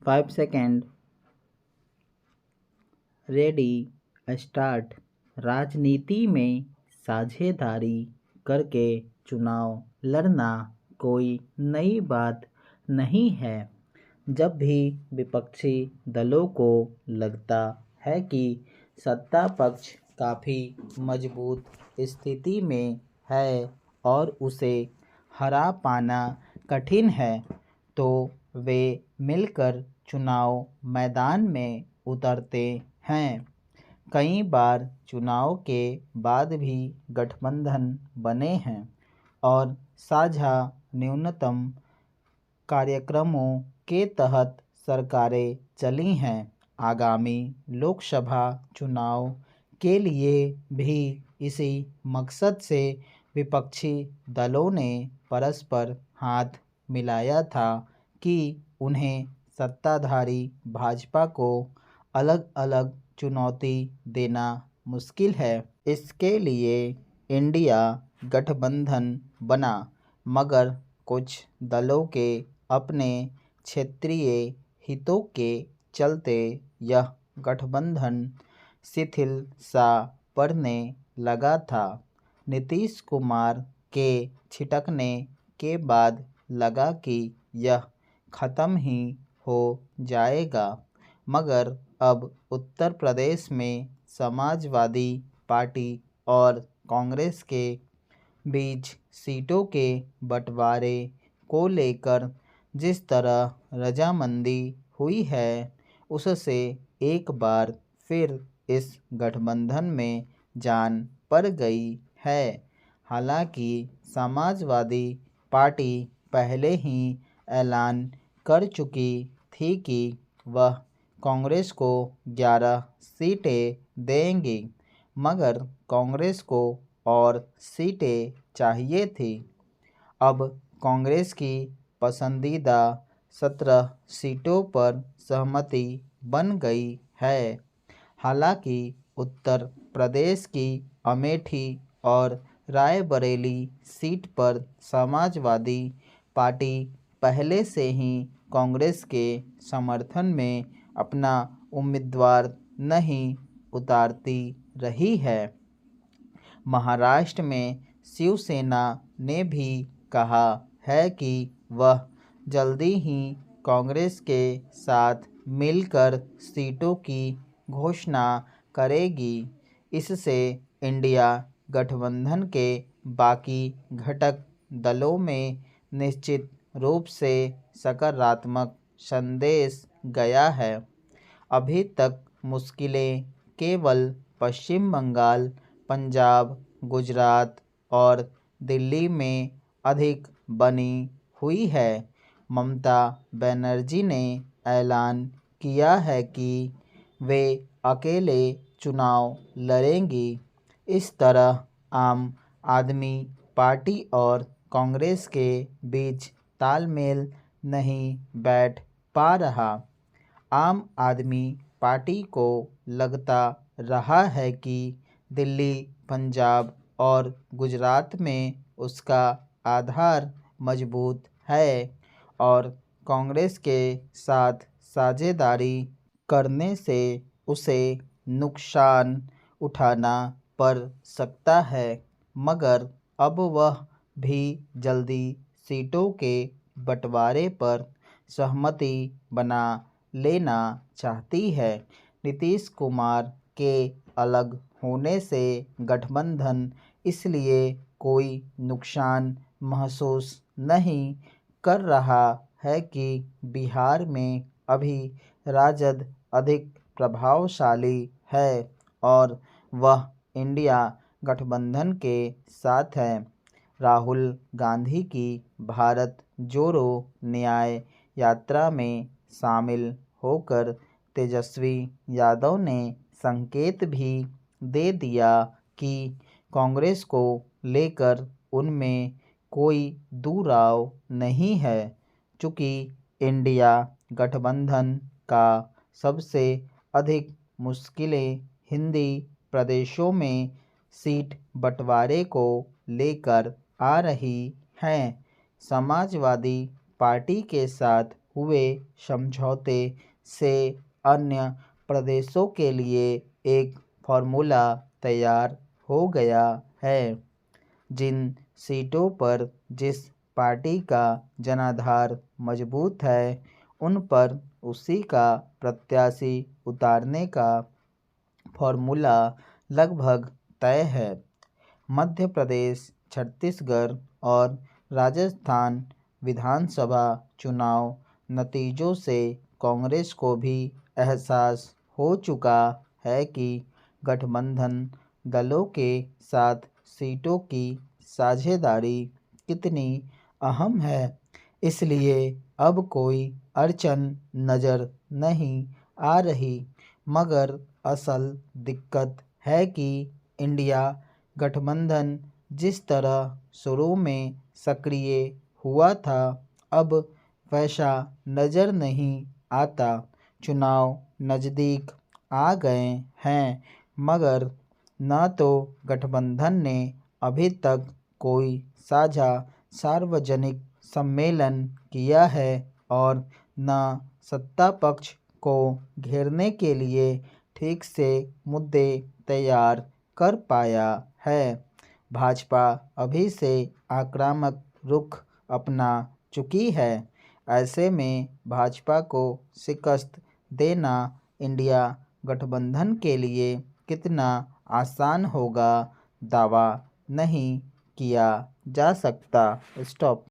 5 second. Ready, start. राजनीति में साझेदारी करके चुनाव लड़ना कोई नई बात नहीं है। जब भी विपक्षी दलों को लगता है कि सत्ता पक्ष काफ़ी मजबूत स्थिति में है और उसे हरा पाना कठिन है, तो वे मिलकर चुनाव मैदान में उतरते हैं। कई बार चुनाव के बाद भी गठबंधन बने हैं और साझा न्यूनतम कार्यक्रमों के तहत सरकारें चली हैं। आगामी लोकसभा चुनाव के लिए भी इसी मकसद से विपक्षी दलों ने परस्पर हाथ मिलाया था कि उन्हें सत्ताधारी भाजपा को अलग अलग चुनौती देना मुश्किल है। इसके लिए इंडिया गठबंधन बना, मगर कुछ दलों के अपने क्षेत्रीय हितों के चलते यह गठबंधन शिथिल सा पड़ने लगा था। नीतीश कुमार के छिटकने के बाद लगा कि यह ख़त्म ही हो जाएगा, मगर अब उत्तर प्रदेश में समाजवादी पार्टी और कांग्रेस के बीच सीटों के बंटवारे को लेकर जिस तरह रजामंदी हुई है, उससे एक बार फिर इस गठबंधन में जान पड़ गई है। हालांकि समाजवादी पार्टी पहले ही ऐलान कर चुकी थी कि वह कांग्रेस को 11 सीटें देंगी, मगर कांग्रेस को और सीटें चाहिए थी। अब कांग्रेस की पसंदीदा 17 सीटों पर सहमति बन गई है। हालांकि उत्तर प्रदेश की अमेठी और रायबरेली सीट पर समाजवादी पार्टी पहले से ही कांग्रेस के समर्थन में अपना उम्मीदवार नहीं उतारती रही है। महाराष्ट्र में शिवसेना ने भी कहा है कि वह जल्दी ही कांग्रेस के साथ मिलकर सीटों की घोषणा करेगी। इससे इंडिया गठबंधन के बाकी घटक दलों में निश्चित रूप से सकारात्मक संदेश गया है। अभी तक मुश्किलें केवल पश्चिम बंगाल, पंजाब, गुजरात और दिल्ली में अधिक बनी हुई है। ममता बनर्जी ने ऐलान किया है कि वे अकेले चुनाव लड़ेंगी। इस तरह आम आदमी पार्टी और कांग्रेस के बीच तालमेल नहीं बैठ पा रहा। आम आदमी पार्टी को लगता रहा है कि दिल्ली, पंजाब और गुजरात में उसका आधार मजबूत है और कांग्रेस के साथ साझेदारी करने से उसे नुकसान उठाना पड़ सकता है, मगर अब वह भी जल्दी सीटों के बंटवारे पर सहमति बना लेना चाहती है। नीतीश कुमार के अलग होने से गठबंधन इसलिए कोई नुकसान महसूस नहीं कर रहा है कि बिहार में अभी राजद अधिक प्रभावशाली है और वह इंडिया गठबंधन के साथ है। राहुल गांधी की भारत जोड़ो न्याय यात्रा में शामिल होकर तेजस्वी यादव ने संकेत भी दे दिया कि कांग्रेस को लेकर उनमें कोई दुराव नहीं है। चूँकि इंडिया गठबंधन का सबसे अधिक मुश्किलें हिंदी प्रदेशों में सीट बंटवारे को लेकर आ रही हैं। समाजवादी पार्टी के साथ हुए समझौते से अन्य प्रदेशों के लिए एक फॉर्मूला तैयार हो गया है। जिन सीटों पर जिस पार्टी का जनाधार मजबूत है, उन पर उसी का प्रत्याशी उतारने का फॉर्मूला लगभग तय है। मध्य प्रदेश, छत्तीसगढ़ और राजस्थान विधानसभा चुनाव नतीजों से कांग्रेस को भी एहसास हो चुका है कि गठबंधन दलों के साथ सीटों की साझेदारी कितनी अहम है। इसलिए अब कोई अड़चन नज़र नहीं आ रही, मगर असल दिक्कत है कि इंडिया गठबंधन जिस तरह शुरू में सक्रिय हुआ था, अब वैसा नज़र नहीं आता। चुनाव नज़दीक आ गए हैं, मगर न तो गठबंधन ने अभी तक कोई साझा सार्वजनिक सम्मेलन किया है और न सत्ता पक्ष को घेरने के लिए ठीक से मुद्दे तैयार कर पाया है। भाजपा अभी से आक्रामक रुख अपना चुकी है। ऐसे में भाजपा को शिकस्त देना इंडिया गठबंधन के लिए कितना आसान होगा, दावा नहीं किया जा सकता। स्टॉप।